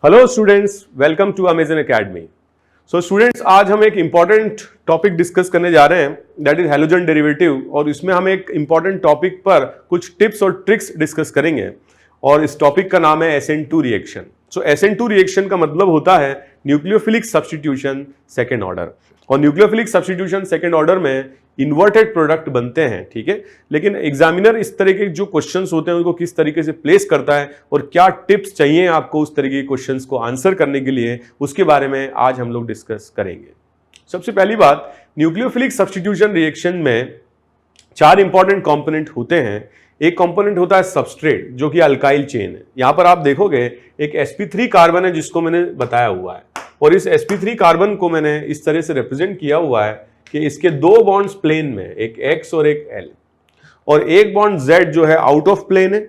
Hello students, welcome to Amazon academy. So students, आज हम एक इंपॉर्टेंट टॉपिक डिस्कस करने जा रहे हैं, दैट इज हैलोजन डेरिवेटिव। और इसमें हम एक इंपॉर्टेंट टॉपिक पर कुछ टिप्स और ट्रिक्स डिस्कस करेंगे और इस टॉपिक का नाम है SN2 रिएक्शन। सो SN2 रिएक्शन का मतलब होता है न्यूक्लियोफिलिक सब्स्टिट्यूशन सेकेंड ऑर्डर। और न्यूक्लियोफिलिक सब्स्टिट्यूशन सेकेंड ऑर्डर में इन्वर्टेड प्रोडक्ट बनते हैं, ठीक है। लेकिन एग्जामिनर इस तरह के जो क्वेश्चंस होते हैं उनको किस तरीके से प्लेस करता है और क्या टिप्स चाहिए आपको उस तरीके के क्वेश्चंस को आंसर करने के लिए, उसके बारे में आज हम लोग डिस्कस करेंगे। सबसे पहली बात, न्यूक्लियोफिलिक सब्स्टिट्यूशन रिएक्शन में चार इंपॉर्टेंट कंपोनेंट होते हैं। एक कंपोनेंट होता है सबस्ट्रेट, जो कि अल्काइल चेन है। यहां पर आप देखोगे एक sp3 कार्बन है जिसको मैंने बताया हुआ है, और इस sp3 कार्बन को मैंने इस तरह से रिप्रेजेंट किया हुआ है कि इसके दो बॉन्ड्स प्लेन में, एक x और एक l, और एक बॉन्ड z जो है आउट ऑफ प्लेन है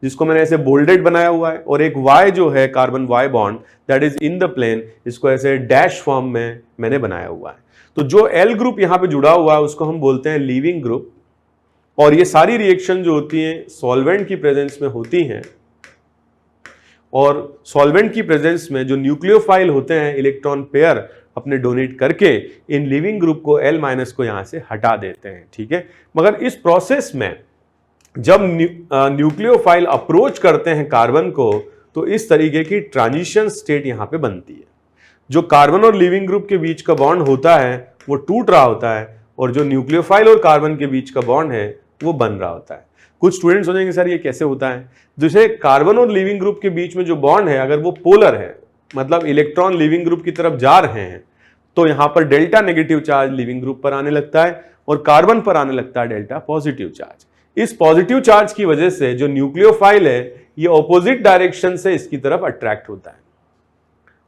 जिसको मैंने ऐसे बोल्डेड बनाया हुआ है, और एक y जो है carbon y bond that is in the plane, इसको ऐसे डैश फॉर्म में मैंने बनाया हुआ है। तो जो l ग्रुप यहां पे जुड़ा हुआ है उसको हम बोलते हैं लीविंग ग्रुप। और ये सारी रिएक्शन जो होती हैं सॉल्वेंट की प्रेजेंस में होती हैं, और सॉल्वेंट की प्रेजेंस में जो न्यूक्लियोफाइल होते हैं इलेक्ट्रॉन पेयर अपने डोनेट करके इन लिविंग ग्रुप को L- को यहां से हटा देते हैं, ठीक है। मगर इस प्रोसेस में जब न्यूक्लियोफाइल अप्रोच करते हैं कार्बन को, तो इस तरीके की ट्रांजिशन स्टेट यहां पे बनती है। जो कार्बन और लिविंग ग्रुप के बीच का बॉन्ड होता है वो टूट रहा होता है, और जो न्यूक्लियोफाइल और कार्बन के बीच का बॉन्ड है वो बन रहा होता है। कुछ स्टूडेंट्स सोचेंगे सर ये कैसे होता है। जैसे कार्बन और लिविंग ग्रुप के बीच में जो बॉन्ड है अगर वो पोलर है, मतलब इलेक्ट्रॉन लिविंग ग्रुप की तरफ जा रहे हैं, तो यहां पर delta negative charge leaving group पर आने लगता है और कार्बन पर आने लगता है डेल्टा पॉजिटिव चार्ज। इस पॉजिटिव चार्ज की वजह से जो न्यूक्लियोफाइल है ये ऑपोजिट डायरेक्शन से इसकी तरफ अट्रैक्ट होता है।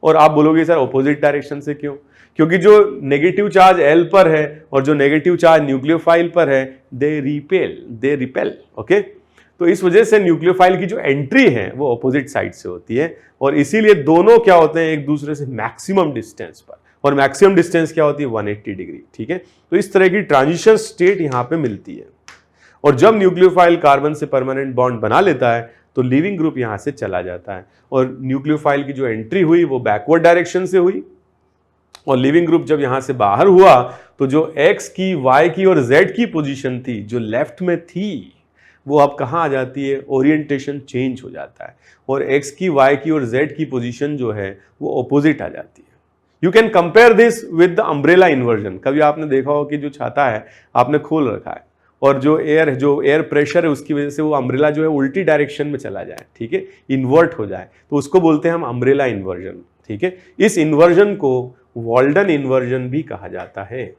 और आप बोलोगे सर ऑपोजिट डायरेक्शन से क्यों? क्योंकि जो नेगेटिव चार्ज L पर है और जो नेगेटिव चार्ज न्यूक्लियोफाइल पर है दे रिपेल, ओके। तो इस वजह से न्यूक्लियोफाइल की जो एंट्री है वो ऑपोजिट साइड से होती है, और इसीलिए दोनों क्या होते हैं एक दूसरे से मैक्सिमम डिस्टेंस पर, और मैक्सिमम डिस्टेंस क्या होती है 180 डिग्री, ठीक है। तो इस तरह की ट्रांजिशन स्टेट यहां पे मिलती है। और जब न्यूक्लियोफाइल कार्बन से परमानेंट बॉन्ड बना लेता है तो लिविंग ग्रुप यहां से चला जाता है, और न्यूक्लियोफाइल की जो एंट्री हुई वो बैकवर्ड डायरेक्शन से हुई, और लिविंग ग्रुप जब यहां से बाहर हुआ तो जो x की, y की और z की पोजीशन थी जो लेफ्ट में थी वो अब कहां आ जाती है, ओरिएंटेशन चेंज हो जाता है, और x की, y की और z की पोजीशन जो है वो ऑपोजिट आ जाती है। You can compare this with the umbrella inversion. कभी आपने देखा हो कि जो छाता है आपने खोल रखा है और जो एयर प्रेशर है उसकी वजह से वो अम्ब्रेला जो है उल्टी डायरेक्शन में चला जाए, ठीक है, इन्वर्ट हो जाए, तो उसको बोलते हैं हम अम्ब्रेला इन्वर्जन, ठीक है। इस इन्वर्जन को वॉल्डन इन्वर्जन भी कहा जाता है।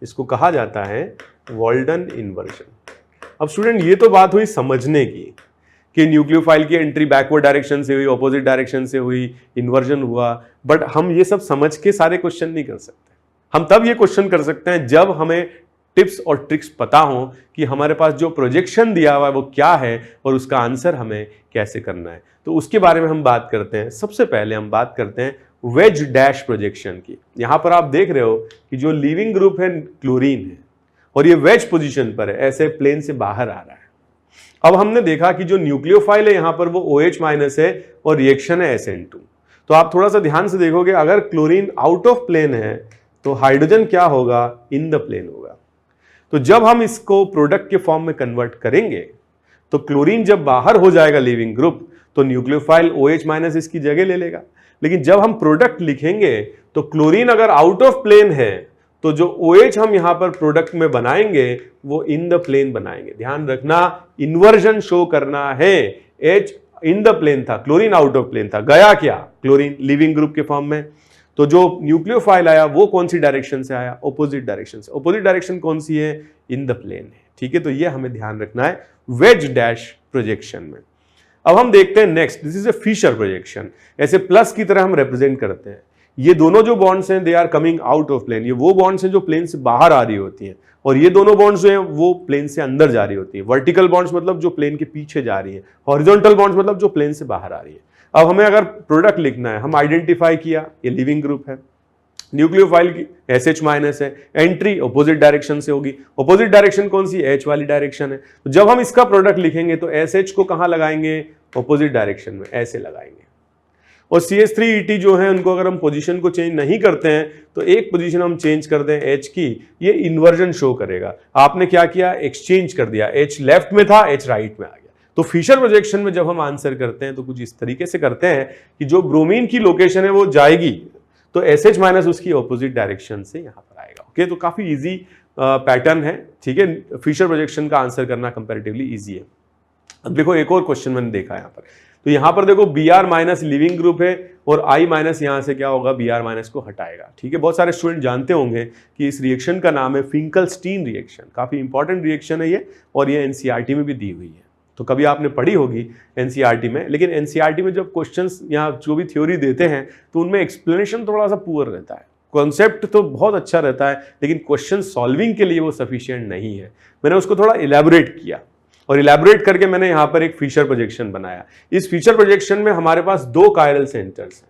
इसको कहा जाता है वॉल्डन इन्वर्जन। अब स्टूडेंट ये तो बात हुई समझने की कि न्यूक्लियोफाइल की एंट्री बैकवर्ड डायरेक्शन से हुई, ऑपोजिट डायरेक्शन से हुई, इन्वर्जन हुआ, बट हम ये सब समझ के सारे क्वेश्चन नहीं कर सकते। हम तब ये क्वेश्चन कर सकते हैं जब हमें टिप्स और ट्रिक्स पता हो कि हमारे पास जो प्रोजेक्शन दिया हुआ है वो क्या है और उसका आंसर हमें कैसे करना है। तो उसके बारे में हम बात करते हैं। सबसे पहले हम बात करते हैं वेज डैश प्रोजेक्शन की। यहां पर आप देख रहे हो कि जो लिविंग ग्रुप है क्लोरीन है और ये वेज पोजीशन पर है, ऐसे प्लेन से बाहर आ रहा है। अब हमने देखा कि जो न्यूक्लियोफाइल है यहां पर वो OH- है और रिएक्शन है SN2। तो आप थोड़ा सा ध्यान से देखोगे, अगर क्लोरीन आउट ऑफ प्लेन है तो हाइड्रोजन क्या होगा, इन द प्लेन होगा। तो जब हम इसको प्रोडक्ट के फॉर्म में कन्वर्ट करेंगे तो क्लोरीन जब बाहर हो जाएगा लिविंग ग्रुप तो न्यूक्लियोफाइल OH- इसकी जगह ले लेगा। लेकिन जब हम प्रोडक्ट लिखेंगे तो क्लोरीन अगर आउट ऑफ प्लेन है तो जो OH हम यहां पर प्रोडक्ट में बनाएंगे वो इन द प्लेन बनाएंगे। ध्यान रखना, इन्वर्जन शो करना है। H इन द प्लेन था, क्लोरीन आउट ऑफ प्लेन था, गया क्या, क्लोरीन लिविंग ग्रुप के फॉर्म में। तो जो न्यूक्लियोफाइल आया वो कौन सी डायरेक्शन से आया, ऑपोजिट डायरेक्शन से। ऑपोजिट डायरेक्शन कौन सी है, इन द प्लेन है, ठीक है। तो ये हमें ध्यान रखना है वेज डैश प्रोजेक्शन में। अब हम देखते हैं next, this is a Fischer projection. ऐसे प्लस की तरह हम रिप्रेजेंट करते हैं। ये दोनों जो बॉन्ड्स हैं they are coming out of plane. ये वो बॉन्ड्स हैं जो प्लेन से बाहर आ रही होती हैं, और ये दोनों बॉन्ड्स जो हैं वो प्लेन से अंदर जा रही होती है। वर्टिकल बॉन्ड्स मतलब जो प्लेन के पीछे जा रही है, हॉरिजॉन्टल बॉन्ड्स मतलब जो प्लेन से बाहर आ रही है। अब हमें अगर प्रोडक्ट लिखना है, हम आइडेंटिफाई किया ये लिविंग ग्रुप है, न्यूक्लियोफाइल की SH- है, एंट्री ऑपोजिट डायरेक्शन से होगी। ऑपोजिट डायरेक्शन कौन सी, H वाली डायरेक्शन है। तो जब हम इसका प्रोडक्ट लिखेंगे तो SH को कहां लगाएंगे, ऑपोजिट डायरेक्शन में ऐसे लगाएंगे। और CH3ET जो है उनको अगर हम पोजीशन को चेंज नहीं करते हैं तो एक पोजीशन हम चेंज कर दें H की, ये इन्वर्जन शो करेगा। आपने क्या किया, एक्सचेंज कर दिया, H लेफ्ट में था, H राइट में आ गया। तो फिशर प्रोजेक्शन में जब हम आंसर करते हैं तो कुछ इस तरीके से करते हैं कि जो ब्रोमीन की लोकेशन है वो जाएगी तो SH माइनस उसकी ऑपोजिट डायरेक्शन से यहां पर आएगा। ओके, तो काफी इजी पैटर्न है, ठीक है। फिशर प्रोजेक्शन का आंसर करना कंपैरेटिवली इजी है। अब देखो एक और क्वेश्चन मैंने देखा यहाँ पर, तो यहां पर देखो Br माइनस लिविंग ग्रुप है और I माइनस यहां से क्या होगा, Br माइनस को हटाएगा, ठीक है। बहुत सारे स्टूडेंट जानते होंगे कि इस रिएक्शन का नाम है फिंकलस्टीन रिएक्शन, काफी इंपॉर्टेंट रिएक्शन है ये, और ये एनसीईआरटी में भी दी हुई है, तो कभी आपने पढ़ी होगी एनसीईआरटी में। लेकिन एनसीईआरटी में जब क्वेश्चंस यहाँ जो भी थ्योरी देते हैं तो उनमें एक्सप्लेनेशन थोड़ा सा पुअर रहता है, कॉन्सेप्ट तो बहुत अच्छा रहता है लेकिन क्वेश्चन सॉल्विंग के लिए वो सफिशिएंट नहीं है। मैंने उसको थोड़ा इलैबोरेट किया और इलैबोरेट करके मैंने यहाँ पर एक फिशर प्रोजेक्शन बनाया। इस फिशर प्रोजेक्शन में हमारे पास दो कायरल सेंटर्स हैं।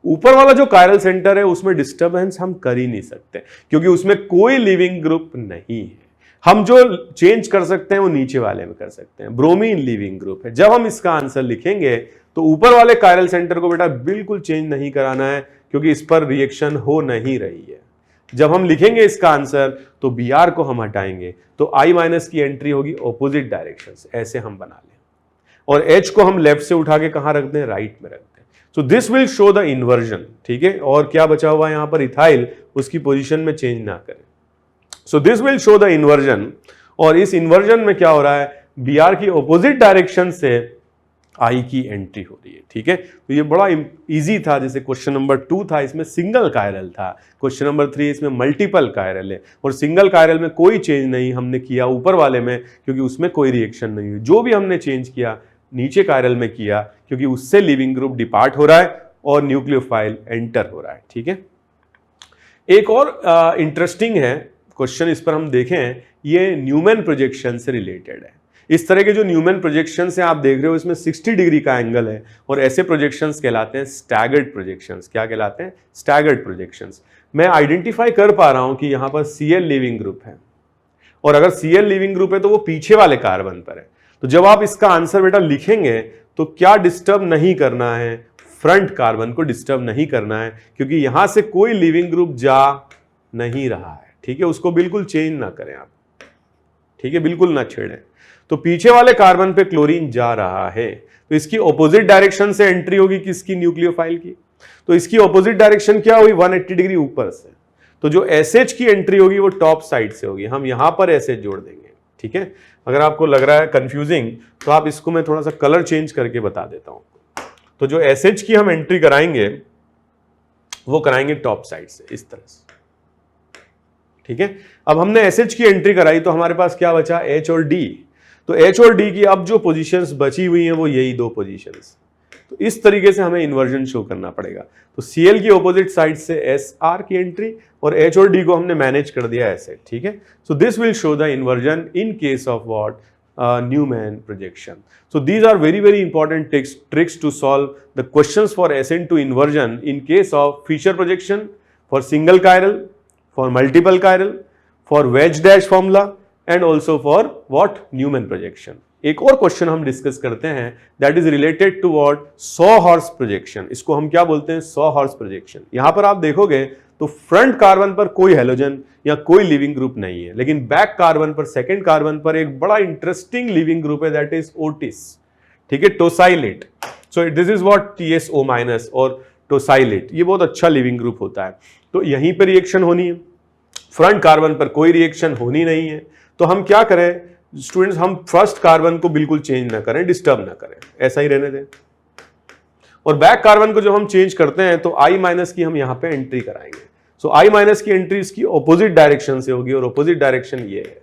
ऊपर वाला जो कायरल सेंटर है उसमें डिस्टर्बेंस हम कर ही नहीं सकते क्योंकि उसमें कोई लिविंग ग्रुप नहीं है। हम जो चेंज कर सकते हैं वो नीचे वाले में कर सकते हैं, ब्रोमीन लिविंग ग्रुप है। जब हम इसका आंसर लिखेंगे तो ऊपर वाले कायरल सेंटर को बेटा बिल्कुल चेंज नहीं कराना है क्योंकि इस पर रिएक्शन हो नहीं रही है। जब हम लिखेंगे इसका आंसर तो Br को हम हटाएंगे तो I माइनस की एंट्री होगी ऑपोजिट डायरेक्शन से, ऐसे हम बना लें, और H को हम लेफ्ट से उठा के कहां रख दें, राइट में रख दें। सो this will show the inversion, ठीक है। और क्या बचा हुआ है यहां पर, इथाइल, उसकी पोजीशन में चेंज ना करें। सो this will show the inversion, और इस इन्वर्जन में क्या हो रहा है, Br की ऑपोजिट डायरेक्शन से I की एंट्री हो रही है, ठीक है। तो ये बड़ा इजी था। जैसे क्वेश्चन नंबर 2 था, इसमें सिंगल कायरल था। क्वेश्चन नंबर 3 इसमें मल्टीपल कायरल है, और सिंगल कायरल में कोई चेंज नहीं हमने किया ऊपर वाले में क्योंकि उसमें कोई रिएक्शन नहीं हुई। जो भी हमने चेंज किया नीचे कायरल में किया क्योंकि उससे लिविंग ग्रुप डिपार्ट हो रहा है और न्यूक्लियोफाइल एंटर हो रहा है, ठीक है। एक और इंटरेस्टिंग है क्वेश्चन, इस पर हम देखें, ये न्यूमैन प्रोजेक्शन से रिलेटेड है। इस तरह के जो न्यूमैन प्रोजेक्शंस हैं आप देख रहे हो, इसमें 60 डिग्री का एंगल है, और ऐसे प्रोजेक्शंस कहलाते हैं स्टैगर्ड प्रोजेक्शंस। क्या कहलाते हैं, स्टैगर्ड प्रोजेक्शंस। मैं आइडेंटिफाई कर पा रहा हूं कि यहां पर Cl लिविंग ग्रुप है, और अगर Cl लिविंग ग्रुप है तो वो पीछे वाले कार्बन पर है। तो जब आप इसका आंसर बेटा लिखेंगे तो क्या डिस्टर्ब नहीं करना है, फ्रंट कार्बन को डिस्टर्ब नहीं करना है क्योंकि यहां से कोई लिविंग ग्रुप जा नहीं रहा है, ठीक है। उसको बिल्कुल चेंज ना करें आप, ठीक है, बिल्कुल ना छेड़ें। तो पीछे वाले कार्बन पे क्लोरीन जा रहा है तो इसकी ऑपोजिट डायरेक्शन से एंट्री होगी किसकी, न्यूक्लियोफाइल की। तो इसकी ऑपोजिट डायरेक्शन क्या हुई, 180 डिग्री ऊपर से। तो जो SH की एंट्री होगी वो टॉप साइड से होगी। हम यहां पर SH जोड़ देंगे, ठीक है। अगर आपको लग रहा है कंफ्यूजिंग तो आप इसको मैं थोड़ा सा कलर चेंज करके बता देता हूं। तो जो SH की हम एंट्री कराएंगे वो कराएंगे टॉप साइड से, इस तरह से, ठीक है। अब हमने SH की एंट्री कराई तो हमारे पास क्या बचा, H और D। तो H और D की अब जो पोजीशंस बची हुई हैं वो यही दो पोजीशंस। तो इस तरीके से हमें इन्वर्जन शो करना पड़ेगा। तो Cl की ऑपोजिट साइड से Sr की एंट्री, और H और D को हमने मैनेज कर दिया ऐसे, ठीक है। So this will show the inversion in case of what, Newman projection. So these are very very important tricks to solve the questions for SN2 inversion in case of Fisher projection, for single chiral, for multiple chiral, for wedge dash formula, and also for what, Newman projection. एक और question हम discuss करते हैं that is related to what, sawhorse projection. इसको हम क्या बोलते हैं, सॉ हॉर्स प्रोजेक्शन। यहां पर आप देखोगे तो फ्रंट कार्बन पर कोई हेलोजन या कोई लिविंग ग्रुप नहीं है, लेकिन बैक कार्बन पर, सेकंड कार्बन पर एक बड़ा इंटरेस्टिंग लिविंग ग्रुप है दैट इज ओटिस, ठीक है, tosylate. So this is what TSO minus और टोसाइलेट, ये बहुत अच्छा लिविंग ग्रुप होता है। तो यहीं पर रिएक्शन होनी है, फ्रंट कार्बन पर कोई रिएक्शन होनी नहीं है। तो हम क्या करें स्टूडेंट्स, हम फर्स्ट कार्बन को बिल्कुल चेंज ना करें, डिस्टर्ब ना करें, ऐसा ही रहने दें। और बैक कार्बन को जब हम चेंज करते हैं तो I माइनस की हम यहां पे एंट्री कराएंगे। सो I माइनस की एंट्री इसकी ऑपोजिट डायरेक्शन से होगी, और ऑपोजिट डायरेक्शन ये है,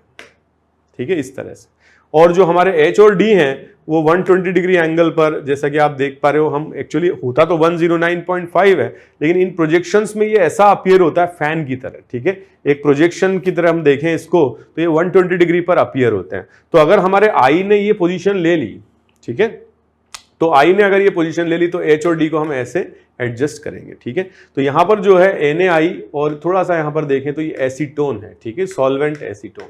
ठीक है, इस तरह से। और जो हमारे H और D हैं वो 120 डिग्री एंगल पर, जैसा कि आप देख पा रहे हो, हम एक्चुअली होता तो 109.5 है, लेकिन इन प्रोजेक्शंस में ये ऐसा अपीयर होता है फैन की तरह, ठीक है। एक प्रोजेक्शन की तरह हम देखें इसको तो ये 120 डिग्री पर अपीयर होते हैं। तो अगर हमारे I ने ये पोजीशन ले ली, ठीक है, तो I ने अगर ये पोजीशन ले ली तो H और D को हम ऐसे एडजस्ट करेंगे, ठीक है। तो यहां पर जो है NaI, और थोड़ा सा यहां पर देखें तो ये एसीटोन है, ठीक है, सॉल्वेंट एसीटोन।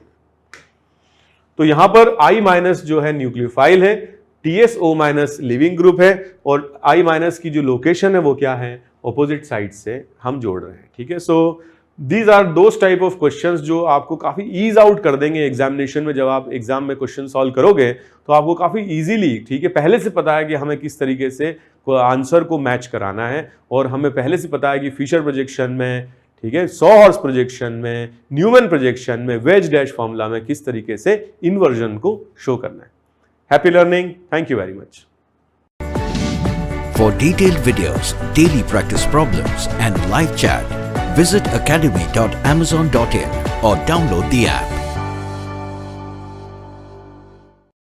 तो यहां पर I माइनस जो है न्यूक्लियोफाइल है, TSO माइनस लिविंग ग्रुप है और I माइनस की जो लोकेशन है वो क्या है, ऑपोजिट साइड से हम जोड़ रहे हैं, ठीक है। So these are those type of questions जो आपको काफ़ी ईज आउट कर देंगे एग्जामिनेशन में। जब आप एग्जाम में क्वेश्चन सॉल्व करोगे तो आपको काफ़ी इजीली, ठीक है, पहले से पता है कि हमें किस तरीके से आंसर को मैच कराना है, और हमें पहले से पता है कि फिशर प्रोजेक्शन में, ठीक है, सॉ हॉर्स प्रोजेक्शन में, न्यूमैन प्रोजेक्शन में, वेज डैश फॉर्मूला में किस तरीके से इन्वर्जन को शो करना है। Happy learning, thank you very much. For detailed videos, daily practice problems and live chat, visit academy.amazon.in or download the app.